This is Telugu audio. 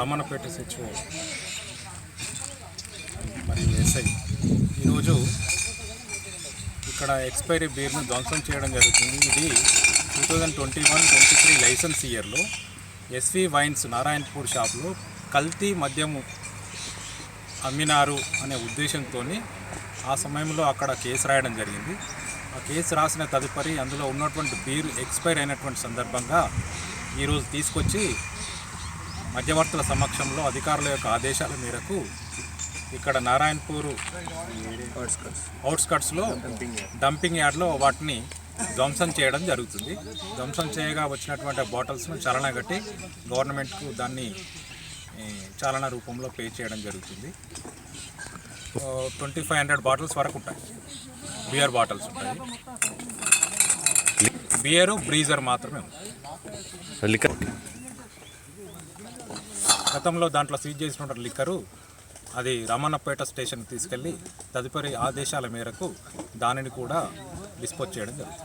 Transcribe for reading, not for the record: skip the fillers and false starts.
రామన్నపేట హెచ్ఓ మరియు ఎస్ఐ ఈరోజు ఇక్కడ ఎక్స్పైరీ బీర్ను ధ్వంసం చేయడం జరుగుతుంది. ఇది 2021-23 లైసెన్స్ ఇయర్లో ఎస్వి వైన్స్ నారాయణపూర్ షాప్లో కల్తీ మద్యము అమ్మినారు అనే ఉద్దేశంతో ఆ సమయంలో అక్కడ కేసు రాయడం జరిగింది. ఆ కేసు రాసిన తదుపరి అందులో ఉన్నటువంటి బీర్ ఎక్స్పైర్ అయినటువంటి సందర్భంగా ఈరోజు తీసుకొచ్చి మధ్యవర్తుల సమక్షంలో అధికారుల యొక్క ఆదేశాల మేరకు ఇక్కడ నారాయణపూర్ అవుట్స్కట్స్లో డంపింగ్ యార్డ్లో వాటిని ధ్వంసం చేయడం జరుగుతుంది. ధ్వంసం చేయగా వచ్చినటువంటి బాటిల్స్ను చాలనా కట్టి గవర్నమెంట్కు దాన్ని చాలనా రూపంలో పే చేయడం జరుగుతుంది. 2500 బాటిల్స్ వరకు ఉంటాయి, బియర్ బాటిల్స్ ఉంటాయి. బియరు బ్రీజర్ మాత్రమే ఉంది. గతంలో దాంట్లో సీజ్ చేసినటువంటి లిక్కరు అది రామన్నపేట స్టేషన్కి తీసుకెళ్ళి తదుపరి ఆదేశాల మేరకు దానిని కూడా డిస్పోజ్ చేయడం జరుగుతుంది.